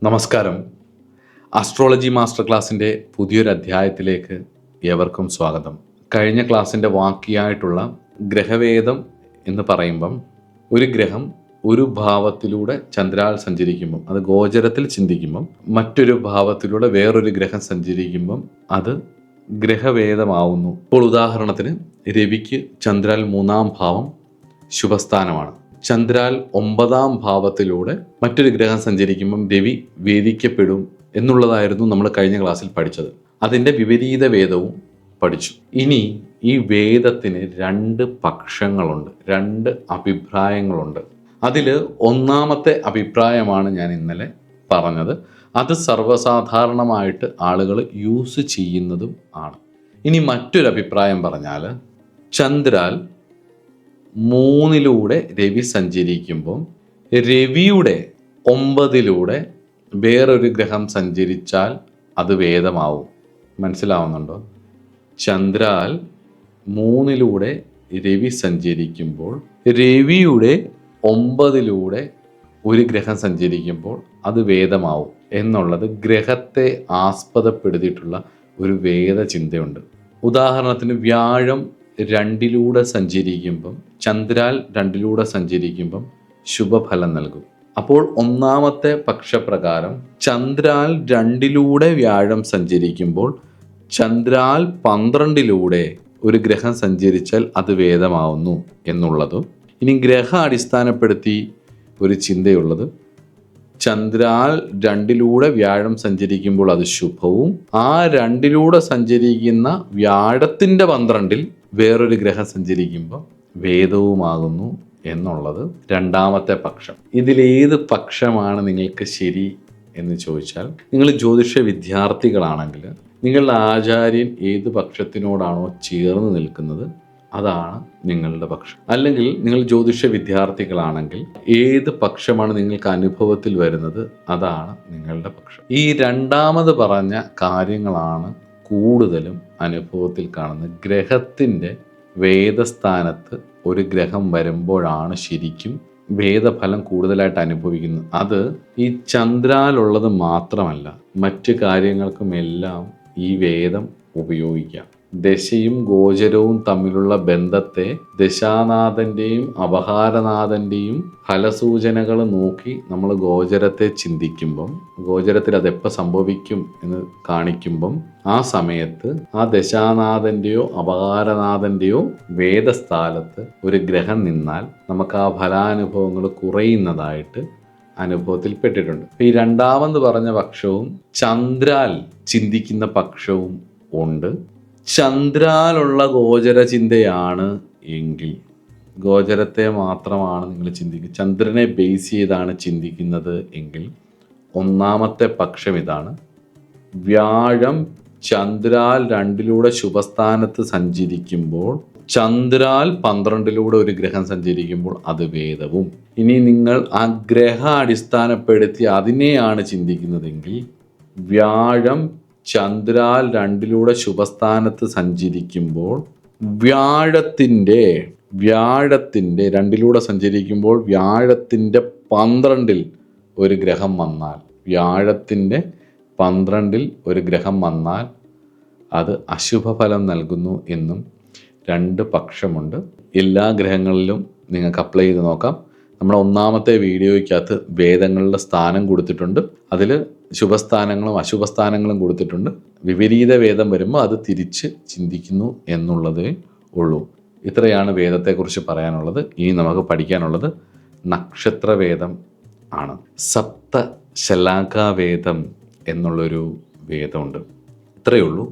നമസ്കാരം. Astrology master ക്ലാസ്സിൻ്റെ പുതിയൊരു അധ്യായത്തിലേക്ക് ഏവർക്കും സ്വാഗതം. കഴിഞ്ഞ ക്ലാസ്സിൻ്റെ ബാക്കിയായിട്ടുള്ള ഗ്രഹവേദം എന്ന് പറയുമ്പം ഒരു ഗ്രഹം ഒരു ഭാവത്തിലൂടെ ചന്ദ്രാൽ സഞ്ചരിക്കുമ്പം, അത് ഗോചരത്തിൽ ചിന്തിക്കുമ്പം, മറ്റൊരു ഭാവത്തിലൂടെ വേറൊരു ഗ്രഹം സഞ്ചരിക്കുമ്പം അത് ഗ്രഹവേദമാവുന്നു. ഇപ്പോൾ ഉദാഹരണത്തിന് രവിക്ക് ചന്ദ്രാൽ 3-ാം ഭാവം ശുഭസ്ഥാനമാണ്. ചന്ദ്രാൽ 9-ാം ഭാവത്തിലൂടെ മറ്റൊരു ഗ്രഹം സഞ്ചരിക്കുമ്പം രവി വേദിക്കപ്പെടും എന്നുള്ളതായിരുന്നു നമ്മൾ കഴിഞ്ഞ ക്ലാസ്സിൽ പഠിച്ചത്. അതിൻ്റെ വിപരീത വേദവും പഠിച്ചു. ഇനി ഈ വേദത്തിന് 2 പക്ഷങ്ങളുണ്ട്, 2 അഭിപ്രായങ്ങളുണ്ട്. അതിൽ ഒന്നാമത്തെ അഭിപ്രായമാണ് ഞാൻ ഇന്നലെ പറഞ്ഞത്. അത് സർവ്വസാധാരണമായിട്ട് ആളുകൾ യൂസ് ചെയ്യുന്നതും ആണ്. ഇനി മറ്റൊരു അഭിപ്രായം പറഞ്ഞാൽ, ചന്ദ്രാൽ 3-ലൂടെ രവി സഞ്ചരിക്കുമ്പം രവിയുടെ 9-ലൂടെ വേറൊരു ഗ്രഹം സഞ്ചരിച്ചാൽ അത് വേദമാവും. മനസ്സിലാവുന്നുണ്ടോ? ചന്ദ്രാൽ 3-ലൂടെ രവി സഞ്ചരിക്കുമ്പോൾ രവിയുടെ 9-ലൂടെ ഒരു ഗ്രഹം സഞ്ചരിക്കുമ്പോൾ അത് വേദമാവും എന്നുള്ളത് ഗ്രഹത്തെ ആസ്പദപ്പെടുത്തിയിട്ടുള്ള ഒരു വേദചിന്തയുണ്ട്. ഉദാഹരണത്തിന് വ്യാഴം 2-ലൂടെ സഞ്ചരിക്കുമ്പം, ചന്ദ്രാൽ 2-ലൂടെ സഞ്ചരിക്കുമ്പം ശുഭഫലം നൽകും. അപ്പോൾ ഒന്നാമത്തെ പക്ഷപ്രകാരം ചന്ദ്രാൽ 2-ലൂടെ വ്യാഴം സഞ്ചരിക്കുമ്പോൾ ചന്ദ്രാൽ 12-ലൂടെ ഒരു ഗ്രഹം സഞ്ചരിച്ചാൽ അത് വേദമാവുന്നു എന്നുള്ളതും. ഇനി ഗ്രഹം അടിസ്ഥാനപ്പെടുത്തി ഒരു ചിന്തയുള്ളത്, ചന്ദ്രാൽ 2-ലൂടെ വ്യാഴം സഞ്ചരിക്കുമ്പോൾ അത് ശുഭവും, ആ 2-ലൂടെ സഞ്ചരിക്കുന്ന വ്യാഴത്തിൻ്റെ 12-ൽ വേറൊരു ഗ്രഹം സഞ്ചരിക്കുമ്പോൾ വേദവുമാകുന്നു എന്നുള്ളത് രണ്ടാമത്തെ പക്ഷം. ഇതിലേത് പക്ഷമാണ് നിങ്ങൾക്ക് ശരി എന്ന് ചോദിച്ചാൽ, നിങ്ങൾ ജ്യോതിഷ വിദ്യാർത്ഥികളാണെങ്കിൽ നിങ്ങളുടെ ആചാര്യൻ ഏത് പക്ഷത്തിനോടാണോ ചേർന്ന് നിൽക്കുന്നത് അതാണ് നിങ്ങളുടെ പക്ഷം. അല്ലെങ്കിൽ നിങ്ങൾ ജ്യോതിഷ വിദ്യാർത്ഥികളാണെങ്കിൽ ഏത് പക്ഷമാണ് നിങ്ങൾക്ക് അനുഭവത്തിൽ വരുന്നത് അതാണ് നിങ്ങളുടെ പക്ഷം. ഈ രണ്ടാമത് പറഞ്ഞ കാര്യങ്ങളാണ് കൂടുതലും അനുഭവത്തിൽ കാണുന്നത്. ഗ്രഹത്തിൻ്റെ വേദസ്ഥാനത്ത് ഒരു ഗ്രഹം വരുമ്പോഴാണ് ശരിക്കും വേദഫലം കൂടുതലായിട്ട് അനുഭവിക്കുന്നത്. അത് ഈ ചന്ദ്രാലുള്ളത് മാത്രമല്ല, മറ്റു കാര്യങ്ങൾക്കുമെല്ലാം ഈ വേദം ഉപയോഗിക്കാം. ദശയും ഗോചരവും തമ്മിലുള്ള ബന്ധത്തെ ദശാനാഥൻ്റെയും അപഹാരനാഥൻ്റെയും ഫലസൂചനകൾ നോക്കി നമ്മൾ ഗോചരത്തെ ചിന്തിക്കുമ്പം, ഗോചരത്തിൽ അതെപ്പോൾ സംഭവിക്കും എന്ന് കാണിക്കുമ്പം, ആ സമയത്ത് ആ ദശാനാഥൻ്റെയോ അപഹാരനാഥൻ്റെയോ വേദസ്ഥാനത്ത് ഒരു ഗ്രഹം നിന്നാൽ നമുക്ക് ആ ഫലാനുഭവങ്ങൾ കുറയുന്നതായിട്ട് അനുഭവത്തിൽ പെട്ടിട്ടുണ്ട്. ഈ രണ്ടാമെന്ന് പറഞ്ഞ പക്ഷവും ചന്ദ്രാൽ ചിന്തിക്കുന്ന പക്ഷവും ഉണ്ട്. ചന്ദ്രാലുള്ള ഗോചര ചിന്തയാണ് എങ്കിൽ, ഗോചരത്തെ മാത്രമാണ് നിങ്ങൾ ചിന്തിക്കുന്നത്, ചന്ദ്രനെ ബേസ് ചെയ്താണ് ചിന്തിക്കുന്നത് എങ്കിൽ, ഒന്നാമത്തെ പക്ഷം ഇതാണ്: വ്യാഴം ചന്ദ്രാൽ 2-ലൂടെ ശുഭസ്ഥാനത്ത് സഞ്ചരിക്കുമ്പോൾ ചന്ദ്രാൽ 12-ലൂടെ ഒരു ഗ്രഹം സഞ്ചരിക്കുമ്പോൾ അത് വേദവും. ഇനി നിങ്ങൾ ആ ഗ്രഹ അടിസ്ഥാനപ്പെടുത്തി അതിനെയാണ് ചിന്തിക്കുന്നതെങ്കിൽ, വ്യാഴം ചന്ദ്രാൽ 2-ലൂടെ ശുഭസ്ഥാനത്ത് സഞ്ചരിക്കുമ്പോൾ വ്യാഴത്തിൻ്റെ 2-ലൂടെ സഞ്ചരിക്കുമ്പോൾ വ്യാഴത്തിൻ്റെ 12-ൽ ഒരു ഗ്രഹം വന്നാൽ, വ്യാഴത്തിൻ്റെ 12-ൽ ഒരു ഗ്രഹം വന്നാൽ അത് അശുഭഫലം നൽകുന്നു എന്നും 2 പക്ഷമുണ്ട്. എല്ലാ ഗ്രഹങ്ങളിലും നിങ്ങൾക്ക് അപ്ലൈ ചെയ്ത് നോക്കാം. നമ്മുടെ ഒന്നാമത്തെ വീഡിയോയ്ക്കകത്ത് വേദങ്ങളുടെ സ്ഥാനം കൊടുത്തിട്ടുണ്ട്. അതിൽ ശുഭസ്ഥാനങ്ങളും അശുഭസ്ഥാനങ്ങളും കൊടുത്തിട്ടുണ്ട്. വിപരീത വേദം വരുമ്പോൾ അത് തിരിച്ച് ചിന്തിക്കുന്നു എന്നുള്ളതേ ഉള്ളൂ. ഇത്രയാണ് വേദത്തെക്കുറിച്ച് പറയാനുള്ളത്. ഇനി നമുക്ക് പഠിക്കാനുള്ളത് നക്ഷത്രവേദം ആണ്. സപ്തശലാകാവേദം എന്നുള്ളൊരു വേദമുണ്ട്. ഇത്രയേ ഉള്ളൂ.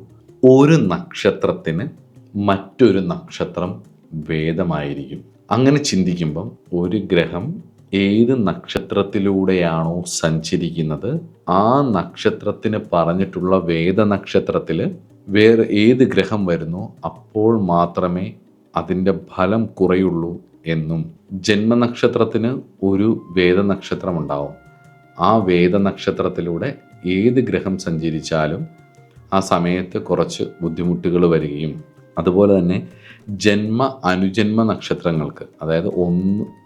ഒരു നക്ഷത്രത്തിന് മറ്റൊരു നക്ഷത്രം വേദമായിരിക്കും. അങ്ങനെ ചിന്തിക്കുമ്പം ഒരു ഗ്രഹം ഏത് നക്ഷത്രത്തിലൂടെയാണോ സഞ്ചരിക്കുന്നത് ആ നക്ഷത്രത്തിന് പറഞ്ഞിട്ടുള്ള വേദനക്ഷത്രത്തിൽ വേറെ ഏത് ഗ്രഹം വരുന്നോ അപ്പോൾ മാത്രമേ അതിൻ്റെ ഫലം കുറയുള്ളൂ എന്നും, ജന്മനക്ഷത്രത്തിന് ഒരു വേദനക്ഷത്രം ഉണ്ടാവും. ആ വേദനക്ഷത്രത്തിലൂടെ ഏത് ഗ്രഹം സഞ്ചരിച്ചാലും ആ സമയത്ത് കുറച്ച് ബുദ്ധിമുട്ടുകൾ വരികയും അതുപോലെ തന്നെ ജന്മ അനുജന്മ നക്ഷത്രങ്ങൾക്ക്, അതായത്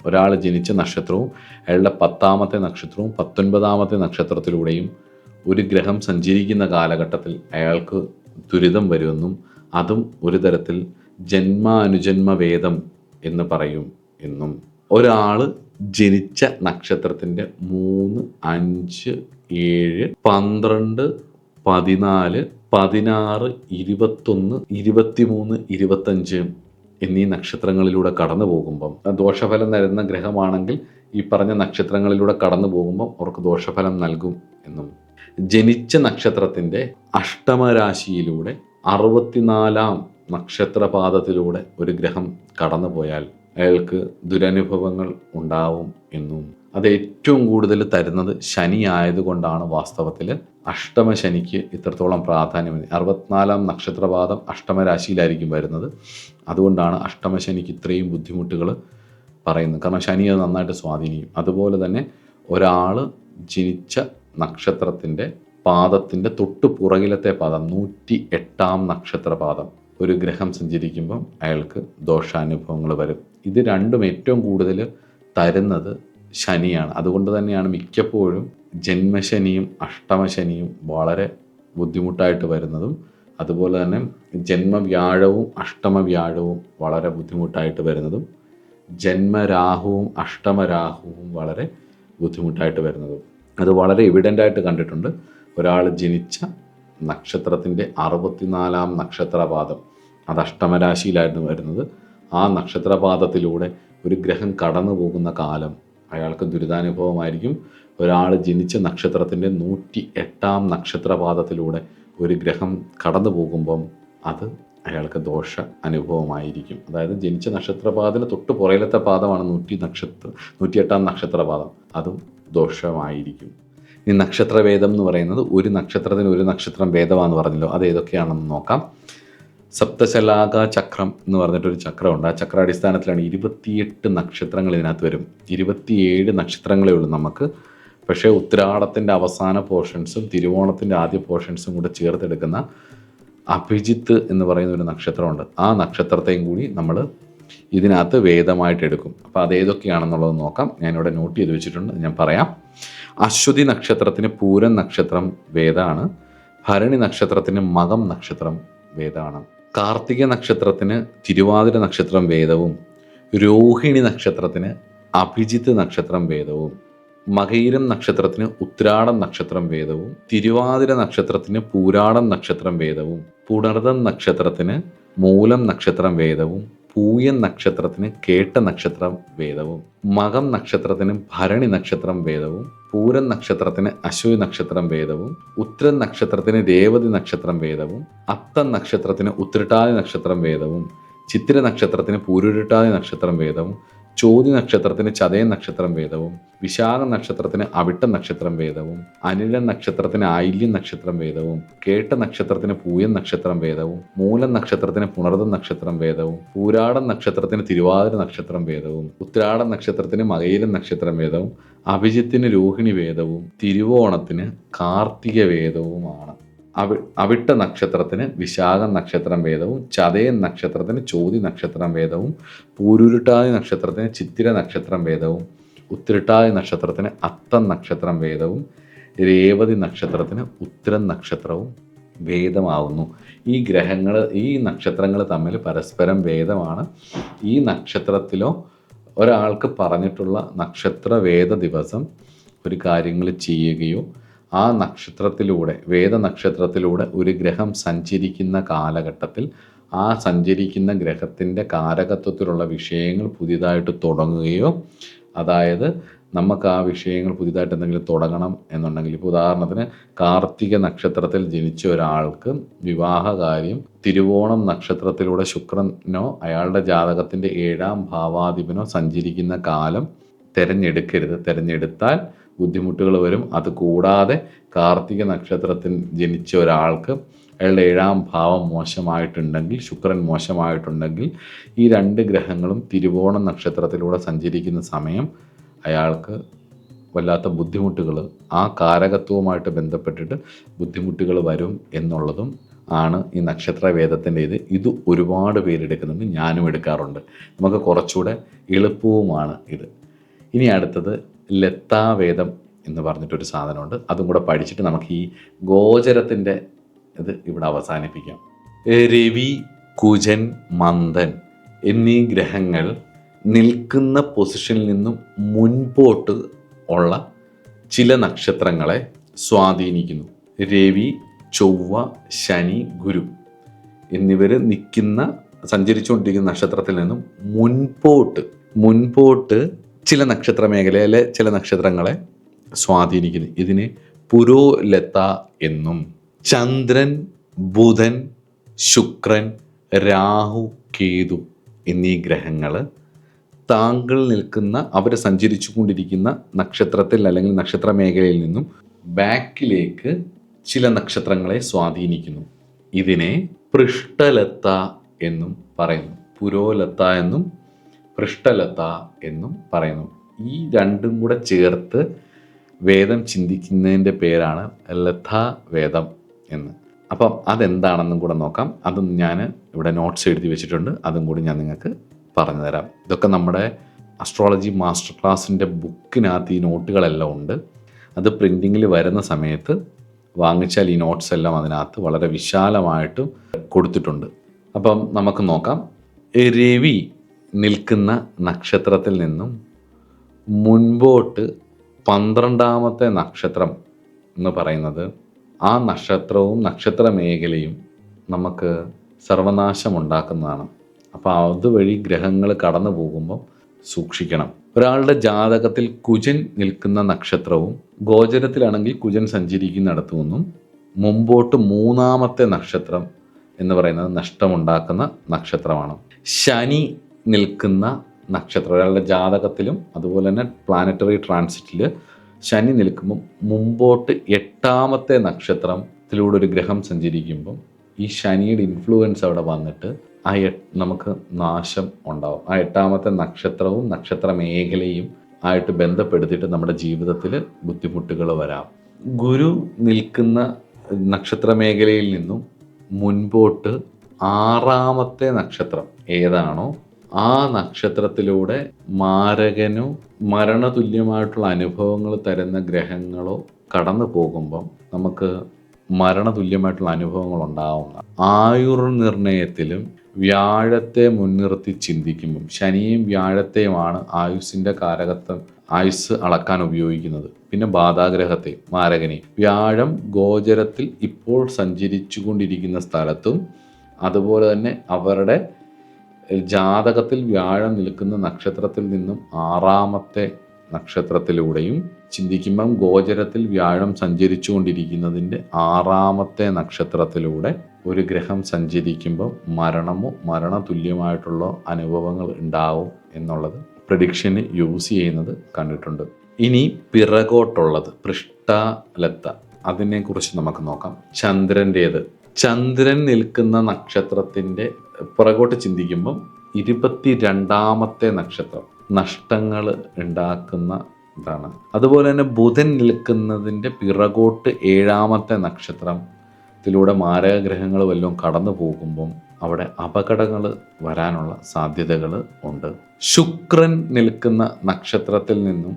ഒരാൾ ജനിച്ച നക്ഷത്രവും അയാളുടെ 10ാമത്തെ നക്ഷത്രവും 19ാമത്തെ നക്ഷത്രത്തിലൂടെയും ഒരു ഗ്രഹം സഞ്ചരിക്കുന്ന കാലഘട്ടത്തിൽ അയാൾക്ക് ദുരിതം വരുമെന്നും അതും ഒരു തരത്തിൽ ജന്മാനുജന്മ വേദം എന്ന് പറയും എന്നും, ഒരാൾ ജനിച്ച നക്ഷത്രത്തിൻ്റെ 3, 5, 7, 12, 14, 16, 21, 23, 25 എന്നീ നക്ഷത്രങ്ങളിലൂടെ കടന്നു പോകുമ്പം ദോഷഫലം തരുന്ന ഗ്രഹമാണെങ്കിൽ ഈ പറഞ്ഞ നക്ഷത്രങ്ങളിലൂടെ കടന്നു പോകുമ്പം അവർക്ക് ദോഷഫലം നൽകും എന്നും, ജനിച്ച നക്ഷത്രത്തിൻ്റെ അഷ്ടമരാശിയിലൂടെ 64ാം നക്ഷത്രപാദത്തിലൂടെ ഒരു ഗ്രഹം കടന്നു പോയാൽ അയാൾക്ക് ദുരനുഭവങ്ങൾ ഉണ്ടാവും എന്നും, അത് ഏറ്റവും കൂടുതൽ തരുന്നത് ശനി ആയതുകൊണ്ടാണ് വാസ്തവത്തിൽ അഷ്ടമശനിക്ക് ഇത്രത്തോളം പ്രാധാന്യം. 64ാം നക്ഷത്രപാദം അഷ്ടമരാശിയിലായിരിക്കും വരുന്നത്. അതുകൊണ്ടാണ് അഷ്ടമശനിക്ക് ഇത്രയും ബുദ്ധിമുട്ടുകൾ പറയുന്നത്. കാരണം ശനി അത് നന്നായിട്ട് സ്വാധീനിക്കും. അതുപോലെ തന്നെ ഒരാൾ ജനിച്ച നക്ഷത്രത്തിൻ്റെ പാദത്തിൻ്റെ തൊട്ട് പുറകിലത്തെ പാദം 108ാം നക്ഷത്രപാദം ഒരു ഗ്രഹം സഞ്ചരിക്കുമ്പം അയാൾക്ക് ദോഷാനുഭവങ്ങൾ വരും. ഇത് രണ്ടും ഏറ്റവും കൂടുതൽ തരുന്നത് ശനിയാണ്. അതുകൊണ്ട് തന്നെയാണ് മിക്കപ്പോഴും ജന്മശനിയും അഷ്ടമശനിയും വളരെ ബുദ്ധിമുട്ടായിട്ട് വരുന്നതും, അതുപോലെ തന്നെ ജന്മവ്യാഴവും അഷ്ടമവ്യാഴവും വളരെ ബുദ്ധിമുട്ടായിട്ട് വരുന്നതും, ജന്മരാഹുവും അഷ്ടമരാഹുവും വളരെ ബുദ്ധിമുട്ടായിട്ട് വരുന്നതും. അത് വളരെ എവിഡൻ്റായിട്ട് കണ്ടിട്ടുണ്ട്. ഒരാൾ ജനിച്ച നക്ഷത്രത്തിൻ്റെ 64ാം നക്ഷത്രപാദം, അത് അഷ്ടമരാശിയിലായിരുന്നു വരുന്നത്. ആ നക്ഷത്രപാദത്തിലൂടെ ഒരു ഗ്രഹം കടന്നു പോകുന്ന കാലം അയാൾക്ക് ദുരിതാനുഭവമായിരിക്കും. ഒരാൾ ജനിച്ച നക്ഷത്രത്തിൻ്റെ 108ാം നക്ഷത്രപാദത്തിലൂടെ ഒരു ഗ്രഹം കടന്നു പോകുമ്പം അത് അയാൾക്ക് ദോഷ അനുഭവമായിരിക്കും. അതായത് ജനിച്ച നക്ഷത്രപാദത്തിന് തൊട്ട് പുറയിലത്തെ പാദമാണ് 108ാം നക്ഷത്രപാദം, അതും ദോഷമായിരിക്കും. ഈ നക്ഷത്രവേദം എന്ന് പറയുന്നത് ഒരു നക്ഷത്രത്തിന് ഒരു നക്ഷത്രം വേദമാണെന്ന് പറഞ്ഞല്ലോ. അത് ഏതൊക്കെയാണെന്ന് നോക്കാം. സപ്തശലാക ചക്രം എന്ന് പറഞ്ഞിട്ടൊരു ചക്രമുണ്ട്. ആ ചക്രാടിസ്ഥാനത്തിലാണ് 28 നക്ഷത്രങ്ങൾ ഇതിനകത്ത് വരും. 27 നക്ഷത്രങ്ങളേ ഉള്ളൂ നമുക്ക്. പക്ഷേ ഉത്രാടത്തിൻ്റെ അവസാന പോർഷൻസും തിരുവോണത്തിൻ്റെ ആദ്യ പോർഷൻസും കൂടെ ചേർത്തെടുക്കുന്ന അഭിജിത്ത് എന്ന് പറയുന്ന ഒരു നക്ഷത്രമുണ്ട്. ആ നക്ഷത്രത്തെയും കൂടി നമ്മൾ ഇതിനകത്ത് വേദമായിട്ട് എടുക്കും. അപ്പോൾ അതേതൊക്കെയാണെന്നുള്ളത് നോക്കാം. ഞാനിവിടെ നോട്ട് ചെയ്ത് വെച്ചിട്ടുണ്ട്, ഞാൻ പറയാം. അശ്വതി നക്ഷത്രത്തിന് പൂരം നക്ഷത്രം വേദമാണ്. ഭരണി നക്ഷത്രത്തിന് മകം നക്ഷത്രം വേദമാണ്. കാർത്തിക നക്ഷത്രത്തിന് തിരുവാതിര നക്ഷത്രം വേദവും, രോഹിണി നക്ഷത്രത്തിന് അഭിജിത്ത് നക്ഷത്രം വേദവും, മകയിരം നക്ഷത്രത്തിന് ഉത്രാടം നക്ഷത്രം വേദവും, തിരുവാതിര നക്ഷത്രത്തിന് പൂരാടം നക്ഷത്രം വേദവും, പുണർദം നക്ഷത്രത്തിന് മൂലം നക്ഷത്രം വേദവും, പൂയൻ നക്ഷത്രത്തിന് കേട്ട നക്ഷത്രം വേദവും, മകം നക്ഷത്രത്തിന് ഭരണി നക്ഷത്രം വേദവും, പൂരൻ നക്ഷത്രത്തിന് അശ്വതി നക്ഷത്രം വേദവും, ഉത്രൻ നക്ഷത്രത്തിന് രേവതി നക്ഷത്രം വേദവും, അത്തം നക്ഷത്രത്തിന് ഉത്രട്ടാതി നക്ഷത്രം വേദവും, ചിത്തിര നക്ഷത്രത്തിന് പൂരുരുട്ടാതി നക്ഷത്രം വേദവും, ചോതി നക്ഷത്രത്തിന് ചതയൻ നക്ഷത്രം വേദവും, വിശാഖ നക്ഷത്രത്തിന് അവിട്ട നക്ഷത്രം വേദവും, അനിഴ നക്ഷത്രത്തിന് ആയില്യം നക്ഷത്രം വേദവും, കേട്ട നക്ഷത്രത്തിന് പൂയൻ നക്ഷത്രം വേദവും, മൂലം നക്ഷത്രത്തിന് പുണർദം നക്ഷത്രം വേദവും, പൂരാടം നക്ഷത്രത്തിന് തിരുവാതിര നക്ഷത്രം വേദവും, ഉത്രാടം നക്ഷത്രത്തിന് മകയിരം നക്ഷത്രം വേദവും, അഭിജിത്തിന് രോഹിണി വേദവും, തിരുവോണത്തിന് കാർത്തിക വേദവുമാണ്. അവിട്ട നക്ഷത്രത്തിന് വിശാഖ നക്ഷത്രം വേദവും, ചതയൻ നക്ഷത്രത്തിന് ചോതി നക്ഷത്രം വേദവും, പൂരുരുട്ടാതി നക്ഷത്രത്തിന് ചിത്തിര നക്ഷത്രം വേദവും, ഉത്രട്ടാതി നക്ഷത്രത്തിന് അത്തം നക്ഷത്രം വേദവും, രേവതി നക്ഷത്രത്തിന് ഉത്തരൻ നക്ഷത്രവും വേദമാവുന്നു. ഈ നക്ഷത്രങ്ങൾ തമ്മിൽ പരസ്പരം വേദമാണ്. ഈ നക്ഷത്രത്തിലോ ഒരാൾക്ക് പറഞ്ഞിട്ടുള്ള നക്ഷത്രവേദ ദിവസം ഒരു കാര്യങ്ങൾ ചെയ്യുകയോ ആ നക്ഷത്രത്തിലൂടെ വേദനക്ഷത്രത്തിലൂടെ ഒരു ഗ്രഹം സഞ്ചരിക്കുന്ന കാലഘട്ടത്തിൽ ആ സഞ്ചരിക്കുന്ന ഗ്രഹത്തിൻ്റെ കാരകത്വത്തിലുള്ള വിഷയങ്ങൾ പുതിയതായിട്ട് തുടങ്ങുകയോ, അതായത് നമുക്ക് ആ വിഷയങ്ങൾ പുതിയതായിട്ട് എന്തെങ്കിലും തുടങ്ങണം എന്നുണ്ടെങ്കിൽ, ഇപ്പോൾ ഉദാഹരണത്തിന് കാർത്തിക നക്ഷത്രത്തിൽ ജനിച്ച ഒരാൾക്ക് വിവാഹകാര്യം തിരുവോണം നക്ഷത്രത്തിലൂടെ ശുക്രനോ അയാളുടെ ജാതകത്തിൻ്റെ 7ാം ഭാവാധിപനോ സഞ്ചരിക്കുന്ന കാലം തിരഞ്ഞെടുക്കരുത്. തിരഞ്ഞെടുത്താൽ ബുദ്ധിമുട്ടുകൾ വരും. അതുകൂടാതെ കാർത്തിക നക്ഷത്രത്തിൽ ജനിച്ച ഒരാൾക്ക് അയാളുടെ 7ാം ഭാവം മോശമായിട്ടുണ്ടെങ്കിൽ, ശുക്രൻ മോശമായിട്ടുണ്ടെങ്കിൽ, ഈ 2 ഗ്രഹങ്ങളും തിരുവോണം നക്ഷത്രത്തിലൂടെ സഞ്ചരിക്കുന്ന സമയം അയാൾക്ക് വല്ലാത്ത ബുദ്ധിമുട്ടുകൾ, ആ കാരകത്വവുമായിട്ട് ബന്ധപ്പെട്ടിട്ട് ബുദ്ധിമുട്ടുകൾ വരും എന്നുള്ളതും ആണ് ഈ നക്ഷത്രവേദത്തിൻ്റെ ഇത് ഒരുപാട് പേരെടുക്കുന്നുണ്ട്, ഞാനും എടുക്കാറുണ്ട്. നമുക്ക് കുറച്ചുകൂടെ എളുപ്പവുമാണ് ഇത്. ഇനി അടുത്തത് ലത്താവേദം എന്ന് പറഞ്ഞിട്ടൊരു സാധനമുണ്ട്. അതും കൂടെ പഠിച്ചിട്ട് നമുക്ക് ഈ ഗോചരത്തിൻ്റെ ഇത് ഇവിടെ അവസാനിപ്പിക്കാം. രവി, കുജൻ, മന്ദൻ എന്നീ ഗ്രഹങ്ങൾ നിൽക്കുന്ന പൊസിഷനിൽ നിന്നും മുൻപോട്ട് ഉള്ള ചില നക്ഷത്രങ്ങളെ സ്വാധീനിക്കുന്നു. രവി, ചൊവ്വ, ശനി, ഗുരു എന്നിവർ സഞ്ചരിച്ചുകൊണ്ടിരിക്കുന്ന നക്ഷത്രത്തിൽ നിന്നും മുൻപോട്ട് ചില നക്ഷത്ര മേഖലയിലെ ചില നക്ഷത്രങ്ങളെ സ്വാധീനിക്കുന്നു. ഇതിനെ പുരോലത എന്നും. ചന്ദ്രൻ, ബുധൻ, ശുക്രൻ, രാഹു, കേതു എന്നീ ഗ്രഹങ്ങൾ താങ്കൾ അവർ സഞ്ചരിച്ചു കൊണ്ടിരിക്കുന്ന നക്ഷത്രത്തിൽ അല്ലെങ്കിൽ നക്ഷത്ര മേഖലയിൽ നിന്നും ബാക്കിലേക്ക് ചില നക്ഷത്രങ്ങളെ സ്വാധീനിക്കുന്നു. ഇതിനെ പൃഷ്ഠലത എന്നും പറയുന്നു. പുരോലത എന്നും പൃഷ്ഠലത എന്നും പറയുന്നു. ഈ രണ്ടും കൂടെ ചേർത്ത് വേദം ചിന്തിക്കുന്നതിൻ്റെ പേരാണ് ലഥാവേദം എന്ന്. അപ്പം അതെന്താണെന്നും കൂടെ നോക്കാം. അതും ഞാൻ ഇവിടെ നോട്ട്സ് എഴുതി വെച്ചിട്ടുണ്ട്, അതും കൂടി ഞാൻ നിങ്ങൾക്ക് പറഞ്ഞു തരാം. ഇതൊക്കെ നമ്മുടെ അസ്ട്രോളജി മാസ്റ്റർ ക്ലാസ്സിൻ്റെ ബുക്കിനകത്ത് ഈ നോട്ടുകളെല്ലാം ഉണ്ട്. അത് പ്രിൻറ്റിങ്ങിൽ വരുന്ന സമയത്ത് വാങ്ങിച്ചാൽ ഈ നോട്ട്സ് എല്ലാം അതിനകത്ത് വളരെ വിശാലമായിട്ട് കൊടുത്തിട്ടുണ്ട്. അപ്പം നമുക്ക് നോക്കാം. രവി നിൽക്കുന്ന നക്ഷത്രത്തിൽ നിന്നും മുൻപോട്ട് 12ാമത്തെ നക്ഷത്രം എന്ന് പറയുന്നത് ആ നക്ഷത്രവും നക്ഷത്ര മേഖലയും നമുക്ക് സർവനാശമുണ്ടാക്കുന്നതാണ്. അപ്പോൾ അതുവഴി ഗ്രഹങ്ങൾ കടന്നു പോകുമ്പോൾ സൂക്ഷിക്കണം. ഒരാളുടെ ജാതകത്തിൽ കുജൻ നിൽക്കുന്ന നക്ഷത്രവും ഗോചരത്തിലാണെങ്കിൽ കുജൻ സഞ്ചരിക്കുന്നിടത്തു നിന്നും മുമ്പോട്ട് 3ാമത്തെ നക്ഷത്രം എന്ന് പറയുന്നത് നഷ്ടമുണ്ടാക്കുന്ന നക്ഷത്രമാണ്. ശനി നിൽക്കുന്ന നക്ഷത്രം ഒരാളുടെ ജാതകത്തിലും അതുപോലെ തന്നെ പ്ലാനറ്ററി ട്രാൻസിറ്റിൽ ശനി നിൽക്കുമ്പം മുമ്പോട്ട് 8ാമത്തെ നക്ഷത്രത്തിലൂടെ ഒരു ഗ്രഹം സഞ്ചരിക്കുമ്പം ഈ ശനിയുടെ ഇൻഫ്ലുവൻസ് അവിടെ വന്നിട്ട് നമുക്ക് നാശം ഉണ്ടാവും. ആ 8ാമത്തെ നക്ഷത്രവും നക്ഷത്ര മേഖലയും ആയിട്ട് ബന്ധപ്പെടുത്തിയിട്ട് നമ്മുടെ ജീവിതത്തിൽ ബുദ്ധിമുട്ടുകൾ വരാം. ഗുരു നിൽക്കുന്ന നക്ഷത്ര മേഖലയിൽ നിന്നും മുൻപോട്ട് 6ാമത്തെ നക്ഷത്രം ഏതാണോ ആ നക്ഷത്രത്തിലൂടെ മാരകനോ മരണതുല്യമായിട്ടുള്ള അനുഭവങ്ങൾ തരുന്ന ഗ്രഹങ്ങളോ കടന്നു പോകുമ്പം നമുക്ക് മരണതുല്യമായിട്ടുള്ള അനുഭവങ്ങൾ ഉണ്ടാവുന്ന. ആയുർ നിർണയത്തിലും വ്യാഴത്തെ മുൻനിർത്തി ചിന്തിക്കുമ്പം ശനിയും വ്യാഴത്തെയുമാണ് ആയുസ്സിൻ്റെ കാരകത്വം, ആയുസ് അളക്കാൻ ഉപയോഗിക്കുന്നത്. പിന്നെ ബാധാഗ്രഹത്തെ, മാരകനെ. വ്യാഴം ഗോചരത്തിൽ ഇപ്പോൾ സഞ്ചരിച്ചു കൊണ്ടിരിക്കുന്ന സ്ഥലത്തും അതുപോലെ തന്നെ അവരുടെ ജാതകത്തിൽ വ്യാഴം നിൽക്കുന്ന നക്ഷത്രത്തിൽ നിന്നും 6ാമത്തെ നക്ഷത്രത്തിലൂടെയും ചിന്തിക്കുമ്പം ഗോചരത്തിൽ വ്യാഴം സഞ്ചരിച്ചു കൊണ്ടിരിക്കുന്നതിൻ്റെ 6ാമത്തെ നക്ഷത്രത്തിലൂടെ ഒരു ഗ്രഹം സഞ്ചരിക്കുമ്പോൾ മരണമോ മരണതുല്യമായിട്ടുള്ള അനുഭവങ്ങൾ ഉണ്ടാവും എന്നുള്ളത് പ്രഡിക്ഷന് യൂസ് ചെയ്യുന്നത് കണ്ടിട്ടുണ്ട്. ഇനി പിറകോട്ടുള്ളത് പൃഷ്ഠലത, അതിനെക്കുറിച്ച് നമുക്ക് നോക്കാം. ചന്ദ്രൻ നിൽക്കുന്ന നക്ഷത്രത്തിൻ്റെ പുറകോട്ട് ചിന്തിക്കുമ്പം 22ാമത്തെ നക്ഷത്രം നഷ്ടങ്ങൾ ഉണ്ടാക്കുന്ന ഇതാണ്. അതുപോലെ തന്നെ ബുധൻ നിൽക്കുന്നതിൻ്റെ പിറകോട്ട് 7ാമത്തെ നക്ഷത്രത്തിലൂടെ മാരകഗ്രഹങ്ങൾ വല്ലതും കടന്നു പോകുമ്പം അവിടെ അപകടങ്ങൾ വരാനുള്ള സാധ്യതകൾ ഉണ്ട്. ശുക്രൻ നിൽക്കുന്ന നക്ഷത്രത്തിൽ നിന്നും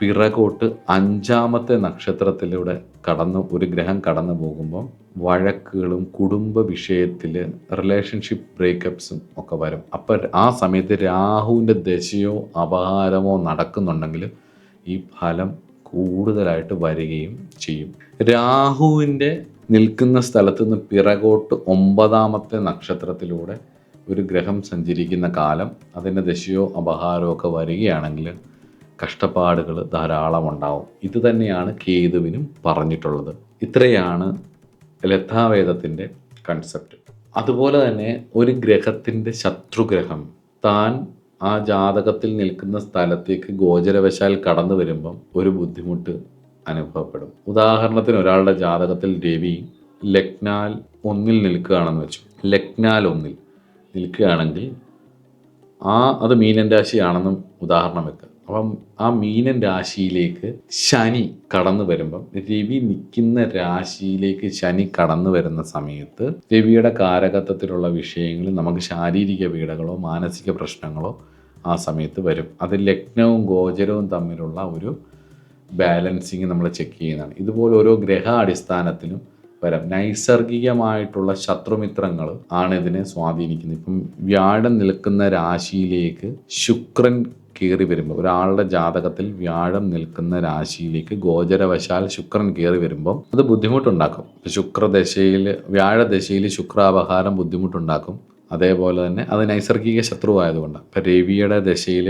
പിറകോട്ട് 5ാമത്തെ നക്ഷത്രത്തിലൂടെ ഒരു ഗ്രഹം കടന്നു പോകുമ്പം വഴക്കുകളും കുടുംബ വിഷയത്തിൽ റിലേഷൻഷിപ്പ് ബ്രേക്കപ്സും ഒക്കെ വരും. അപ്പം ആ സമയത്ത് രാഹുവിൻ്റെ ദശയോ അപഹാരമോ നടക്കുന്നുണ്ടെങ്കിൽ ഈ ഫലം കൂടുതലായിട്ട് വരികയും ചെയ്യും. രാഹുവിൻ്റെ നിൽക്കുന്ന സ്ഥലത്ത് നിന്ന് പിറകോട്ട് 9ാമത്തെ നക്ഷത്രത്തിലൂടെ ഒരു ഗ്രഹം സഞ്ചരിക്കുന്ന കാലം അതിൻ്റെ ദശയോ അപഹാരമോ ഒക്കെ വരികയാണെങ്കിൽ കഷ്ടപ്പാടുകൾ ധാരാളം ഉണ്ടാവും. ഇത് തന്നെയാണ് കേതുവിനും പറഞ്ഞിട്ടുള്ളത്. ഇത്രയാണ് ലഥാവേദത്തിൻ്റെ കൺസെപ്റ്റ്. അതുപോലെ തന്നെ ഒരു ഗ്രഹത്തിൻ്റെ ശത്രുഗ്രഹം താൻ ആ ജാതകത്തിൽ നിൽക്കുന്ന സ്ഥലത്തേക്ക് ഗോചരവശാൽ കടന്നു വരുമ്പം ഒരു ബുദ്ധിമുട്ട് അനുഭവപ്പെടും. ഉദാഹരണത്തിന് ഒരാളുടെ ജാതകത്തിൽ രവി ലഗ്നാൽ 1 നിൽക്കുകയാണെന്ന് വെച്ചു. ലഗ്നാൽ 1 നിൽക്കുകയാണെങ്കിൽ അത് മീനൻ രാശിയാണെന്നും ഉദാഹരണം വെക്കുക. അപ്പം ആ മീനൻ രാശിയിലേക്ക് ശനി കടന്നു വരുമ്പം രവി നിൽക്കുന്ന രാശിയിലേക്ക് ശനി കടന്നു വരുന്ന സമയത്ത് രവിയുടെ കാരകത്വത്തിലുള്ള വിഷയങ്ങൾ നമുക്ക് ശാരീരിക പീഡകളോ മാനസിക പ്രശ്നങ്ങളോ ആ സമയത്ത് വരും. അത് ലഗ്നവും ഗോചരവും തമ്മിലുള്ള ഒരു ബാലൻസിങ് നമ്മൾ ചെക്ക് ചെയ്യുന്നതാണ്. ഇതുപോലെ ഓരോ ഗ്രഹ അടിസ്ഥാനത്തിലും വരാം. നൈസർഗികമായിട്ടുള്ള ശത്രുമിത്രങ്ങൾ ആണ് ഇതിനെ സ്വാധീനിക്കുന്നത്. ഇപ്പം വ്യാഴം നിൽക്കുന്ന രാശിയിലേക്ക് ശുക്രൻ കയറി വരുമ്പോൾ, ഒരാളുടെ ജാതകത്തിൽ വ്യാഴം നിൽക്കുന്ന രാശിയിലേക്ക് ഗോചരവശാൽ ശുക്രൻ കയറി വരുമ്പോൾ അത് ബുദ്ധിമുട്ടുണ്ടാക്കും. ശുക്രദശയിൽ വ്യാഴദശയിൽ ശുക്രാപഹാരം ബുദ്ധിമുട്ടുണ്ടാക്കും. അതേപോലെ തന്നെ അത് നൈസർഗിക ശത്രുവായതുകൊണ്ടാണ്. ഇപ്പം രവിയുടെ ദശയിൽ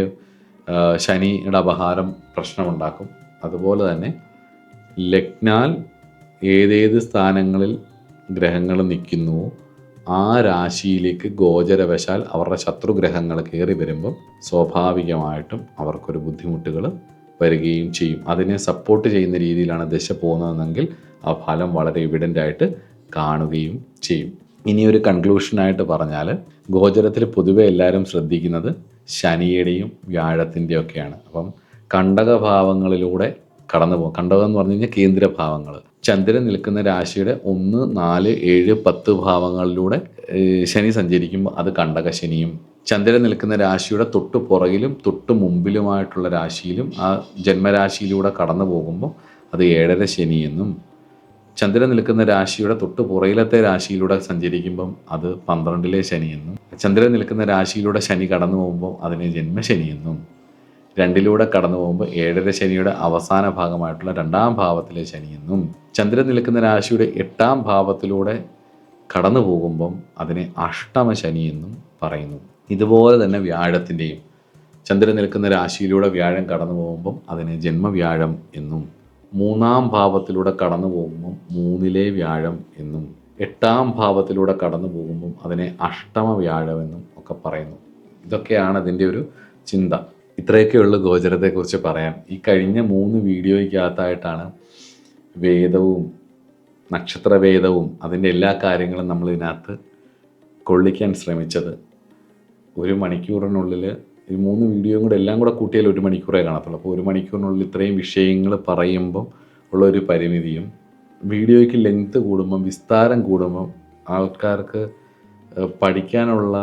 ശനിയുടെ അപഹാരം പ്രശ്നമുണ്ടാക്കും. അതുപോലെ തന്നെ ലഗ്നാൽ ഏതേത് സ്ഥാനങ്ങളിൽ ഗ്രഹങ്ങൾ നിൽക്കുന്നുവോ ആ രാശിയിലേക്ക് ഗോചരവശാൽ അവരുടെ ശത്രുഗ്രഹങ്ങൾ കയറി വരുമ്പം സ്വാഭാവികമായിട്ടും അവർക്കൊരു ബുദ്ധിമുട്ടുകൾ വരികയും ചെയ്യും. അതിനെ സപ്പോർട്ട് ചെയ്യുന്ന രീതിയിലാണ് ദശ പോകുന്നതെങ്കിൽ ആ ഫലം വളരെ എവിഡൻ്റ് ആയിട്ട് കാണുകയും ചെയ്യും. ഇനി ഒരു കൺക്ലൂഷനായിട്ട് പറഞ്ഞാൽ, ഗോചരത്തിൽ പൊതുവെ എല്ലാവരും ശ്രദ്ധിക്കുന്നത് ശനിയുടെയും വ്യാഴത്തിൻ്റെയും ഒക്കെയാണ്. അപ്പം കണ്ടകഭാവങ്ങളിലൂടെ കടന്നു പോകും. കണ്ടകം എന്ന് പറഞ്ഞു കഴിഞ്ഞാൽ കേന്ദ്രഭാവങ്ങൾ. ചന്ദ്രൻ നിൽക്കുന്ന രാശിയുടെ 1, 4, 7, 10 ഭാവങ്ങളിലൂടെ ശനി സഞ്ചരിക്കുമ്പോൾ അത് കണ്ടക ശനിയും, ചന്ദ്രൻ നിൽക്കുന്ന രാശിയുടെ തൊട്ട് പുറകിലും തൊട്ട് മുമ്പിലുമായിട്ടുള്ള രാശിയിലും ആ ജന്മരാശിയിലൂടെ കടന്നു പോകുമ്പോൾ അത് 7.5 ശനിയെന്നും, ചന്ദ്രൻ നിൽക്കുന്ന രാശിയുടെ തൊട്ട് പുറയിലത്തെ രാശിയിലൂടെ സഞ്ചരിക്കുമ്പം അത് 12 ശനിയെന്നും, ചന്ദ്രൻ നിൽക്കുന്ന രാശിയിലൂടെ ശനി കടന്നു പോകുമ്പോൾ അതിനെ ജന്മശനിയെന്നും, 2 കടന്നു പോകുമ്പോൾ 7.5 ശനിയുടെ അവസാന ഭാഗമായിട്ടുള്ള 2-ാം ഭാവത്തിലെ ശനിയെന്നും, ചന്ദ്രൻ നിൽക്കുന്ന രാശിയുടെ 8-ാം ഭാവത്തിലൂടെ കടന്നു പോകുമ്പം അതിനെ അഷ്ടമ ശനിയെന്നും പറയുന്നു. ഇതുപോലെ തന്നെ വ്യാഴത്തിൻ്റെയും ചന്ദ്രൻ നിൽക്കുന്ന രാശിയിലൂടെ വ്യാഴം കടന്നു പോകുമ്പം അതിനെ ജന്മവ്യാഴം എന്നും, 3-ാം ഭാവത്തിലൂടെ കടന്നു പോകുമ്പം 3-ലെ വ്യാഴം എന്നും, 8-ാം ഭാവത്തിലൂടെ കടന്നു പോകുമ്പം അതിനെ അഷ്ടമ വ്യാഴമെന്നും ഒക്കെ പറയുന്നു. ഇതൊക്കെയാണ് അതിൻ്റെ ഒരു ചിന്ത. ഇത്രയൊക്കെയുള്ള ഗോചരത്തെക്കുറിച്ച് പറയാൻ. ഈ കഴിഞ്ഞ 3 വീഡിയോയ്ക്കകത്തായിട്ടാണ് വേദവും നക്ഷത്രവേദവും അതിൻ്റെ എല്ലാ കാര്യങ്ങളും നമ്മൾ ഇതിനകത്ത് കൊള്ളിക്കാൻ ശ്രമിച്ചത്. 1 മണിക്കൂറിനുള്ളിൽ ഈ 3 വീഡിയോയും കൂടെ എല്ലാം കൂടെ കൂട്ടിയാൽ 1 മണിക്കൂറേ കാണത്തുള്ളൂ. അപ്പോൾ 1 മണിക്കൂറിനുള്ളിൽ ഇത്രയും വിഷയങ്ങൾ പറയുമ്പം ഉള്ളൊരു പരിമിതിയും, വീഡിയോയ്ക്ക് ലെങ്ത്ത് കൂടുമ്പം വിസ്താരം കൂടുമ്പം ആൾക്കാർക്ക് പഠിക്കാനുള്ള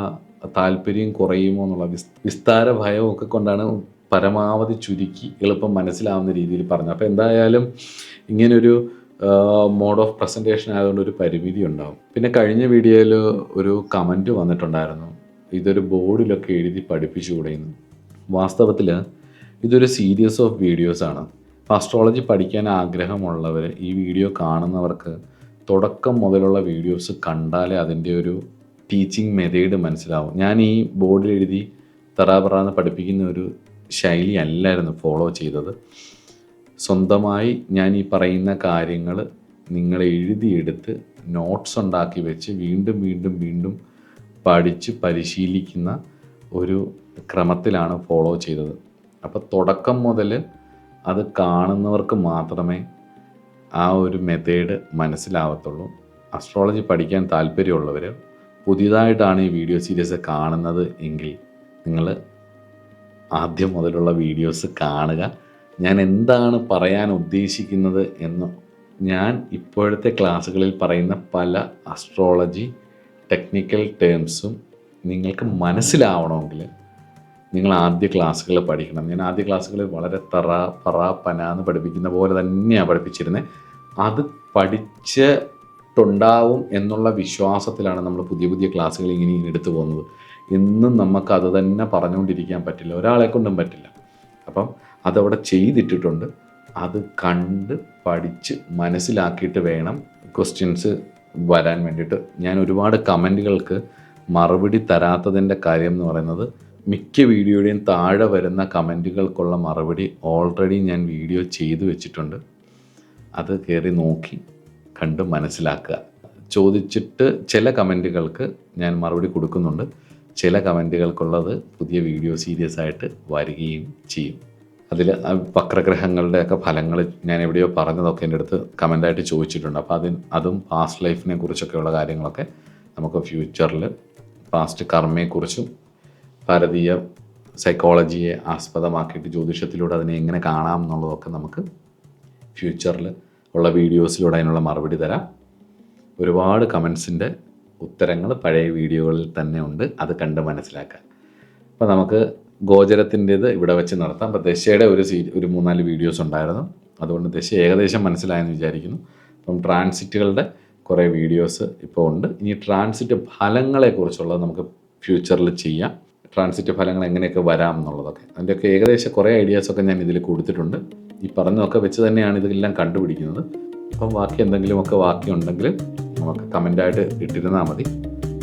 താല്പര്യം കുറയുമോ എന്നുള്ള വിസ്താര ഭയവും ഒക്കെ കൊണ്ടാണ് പരമാവധി ചുരുക്കി എളുപ്പം മനസ്സിലാവുന്ന രീതിയിൽ പറഞ്ഞത്. അപ്പോൾ എന്തായാലും ഇങ്ങനൊരു മോഡ് ഓഫ് പ്രസൻറ്റേഷൻ ആയതുകൊണ്ട് ഒരു പരിമിതി ഉണ്ടാവും. പിന്നെ കഴിഞ്ഞ വീഡിയോയിൽ ഒരു കമൻറ്റ് വന്നിട്ടുണ്ടായിരുന്നു, ഇതൊരു ബോർഡിലൊക്കെ എഴുതി പഠിപ്പിച്ചുകൂടെയെന്ന്. വാസ്തവത്തിൽ ഇതൊരു സീരീസ് ഓഫ് വീഡിയോസാണ്. അസ്ട്രോളജി പഠിക്കാൻ ആഗ്രഹമുള്ളവർ, ഈ വീഡിയോ കാണുന്നവർക്ക് തുടക്കം മുതലുള്ള വീഡിയോസ് കണ്ടാലേ അതിൻ്റെ ഒരു ടീച്ചിങ് മെത്തേഡ് മനസ്സിലാവും. ഞാൻ ഈ ബോർഡിൽ എഴുതി തറാപറാന്ന് പഠിപ്പിക്കുന്ന ഒരു ശൈലി അല്ലായിരുന്നു ഫോളോ ചെയ്തത്. സ്വന്തമായി ഞാൻ ഈ പറയുന്ന കാര്യങ്ങൾ നിങ്ങൾ എഴുതിയെടുത്ത് നോട്ട്സ് ഉണ്ടാക്കി വെച്ച് വീണ്ടും വീണ്ടും വീണ്ടും പഠിച്ച് പരിശീലിക്കുന്ന ഒരു ക്രമത്തിലാണ് ഫോളോ ചെയ്തത്. അപ്പോൾ തുടക്കം മുതൽ അത് കാണുന്നവർക്ക് മാത്രമേ ആ ഒരു മെത്തേഡ് മനസ്സിലാവത്തുള്ളൂ. അസ്ട്രോളജി പഠിക്കാൻ താല്പര്യമുള്ളവർ പുതിയതായിട്ടാണ് ഈ വീഡിയോ സീരീസ് കാണുന്നത് എങ്കിൽ നിങ്ങൾ ആദ്യം മുതലുള്ള വീഡിയോസ് കാണുക. ഞാൻ എന്താണ് പറയാൻ ഉദ്ദേശിക്കുന്നത് എന്ന് ഞാൻ ഇപ്പോഴത്തെ ക്ലാസ്സുകളിൽ പറയുന്ന പല അസ്ട്രോളജി ടെക്നിക്കൽ ടേംസും നിങ്ങൾക്ക് മനസ്സിലാവണമെങ്കിൽ നിങ്ങൾ ആദ്യ ക്ലാസ്സുകൾ പഠിക്കണം. ഞാൻ ആദ്യ ക്ലാസ്സുകളിൽ വളരെ പന എന്ന് പഠിപ്പിക്കുന്ന പോലെ തന്നെയാണ് പഠിപ്പിച്ചിരുന്നത്. അത് പഠിച്ചിട്ടുണ്ടാവും എന്നുള്ള വിശ്വാസത്തിലാണ് നമ്മൾ പുതിയ പുതിയ ക്ലാസ്സുകൾ ഇങ്ങനെ എടുത്തു പോകുന്നത്. എന്നും നമുക്ക് അത് തന്നെ പറഞ്ഞുകൊണ്ടിരിക്കാൻ പറ്റില്ല, ഒരാളെ കൊണ്ടും പറ്റില്ല. അപ്പം അതവിടെ ചെയ്തിട്ടിട്ടുണ്ട്. അത് കണ്ട് പഠിച്ച് മനസ്സിലാക്കിയിട്ട് വേണം ക്വസ്റ്റ്യൻസ് വരാൻ വേണ്ടിയിട്ട്. ഞാൻ ഒരുപാട് കമൻറ്റുകൾക്ക് മറുപടി തരാത്തതിൻ്റെ കാര്യം എന്ന് പറയുന്നത്, മിക്ക വീഡിയോയുടെയും താഴെ വരുന്ന കമൻറ്റുകൾക്കുള്ള മറുപടി ഓൾറെഡി ഞാൻ വീഡിയോ ചെയ്തു വെച്ചിട്ടുണ്ട്. അത് കയറി നോക്കി കണ്ട് മനസ്സിലാക്കുക. ചോദിച്ചിട്ട് ചില കമൻറ്റുകൾക്ക് ഞാൻ മറുപടി കൊടുക്കുന്നുണ്ട്, ചില കമൻറ്റുകൾക്കുള്ളത് പുതിയ വീഡിയോ സീരീസ് ആയിട്ട് വരികയും ചെയ്യും. അതിൽ വക്രഗ്രഹങ്ങളുടെയൊക്കെ ഫലങ്ങൾ ഞാൻ എവിടെയോ പറഞ്ഞതൊക്കെ എൻ്റെ അടുത്ത് കമൻ്റായിട്ട് ചോദിച്ചിട്ടുണ്ട്. അപ്പോൾ അതും പാസ്റ്റ് ലൈഫിനെ കുറിച്ചൊക്കെയുള്ള കാര്യങ്ങളൊക്കെ നമുക്ക് ഫ്യൂച്ചറിൽ പാസ്റ്റ് കർമ്മയെക്കുറിച്ചും ഭാരതീയ സൈക്കോളജിയെ ആസ്പദമാക്കിയിട്ട് ജ്യോതിഷത്തിലൂടെ അതിനെ എങ്ങനെ കാണാം എന്നുള്ളതൊക്കെ നമുക്ക് ഫ്യൂച്ചറിൽ ഉള്ള വീഡിയോസിലൂടെ അതിനുള്ള മറുപടി തരാം. ഒരുപാട് കമൻസിൻ്റെ ഉത്തരങ്ങൾ പഴയ വീഡിയോകളിൽ തന്നെ ഉണ്ട്, അത് കണ്ട് മനസ്സിലാക്കാം. അപ്പോൾ നമുക്ക് ഗോചരത്തിൻ്റേത് ഇവിടെ വെച്ച് നടത്താം. അപ്പോൾ ദശയുടെ ഒരു 3-4 വീഡിയോസ് ഉണ്ടായിരുന്നു, അതുകൊണ്ട് ദശ ഏകദേശം മനസ്സിലായെന്ന് വിചാരിക്കുന്നു. അപ്പം ട്രാൻസിറ്റുകളുടെ കുറേ വീഡിയോസ് ഇപ്പോൾ ഉണ്ട്. ഇനി ട്രാൻസിറ്റ് ഫലങ്ങളെക്കുറിച്ചുള്ളത് നമുക്ക് ഫ്യൂച്ചറിൽ ചെയ്യാം. ട്രാൻസിറ്റ് ഫലങ്ങൾ എങ്ങനെയൊക്കെ വരാം എന്നുള്ളതൊക്കെ, അതിൻ്റെയൊക്കെ ഏകദേശം കുറേ ഐഡിയാസൊക്കെ ഞാൻ ഇതിൽ കൊടുത്തിട്ടുണ്ട്. ഈ പറഞ്ഞതൊക്കെ വെച്ച് തന്നെയാണ് ഇതെല്ലാം കണ്ടുപിടിക്കുന്നത്. അപ്പം ബാക്കി എന്തെങ്കിലുമൊക്കെ ഉണ്ടെങ്കിൽ നമുക്ക് കമൻ്റായിട്ട് ഇട്ടിരുന്നാൽ മതി,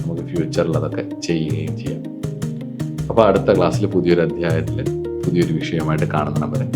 നമുക്ക് ഫ്യൂച്ചറിൽ അതൊക്കെ ചെയ്യുകയും ചെയ്യാം. അപ്പോൾ അടുത്ത ക്ലാസ്സിൽ പുതിയൊരു അധ്യായത്തിൽ പുതിയൊരു വിഷയമായിട്ട് കാണുന്ന വരെ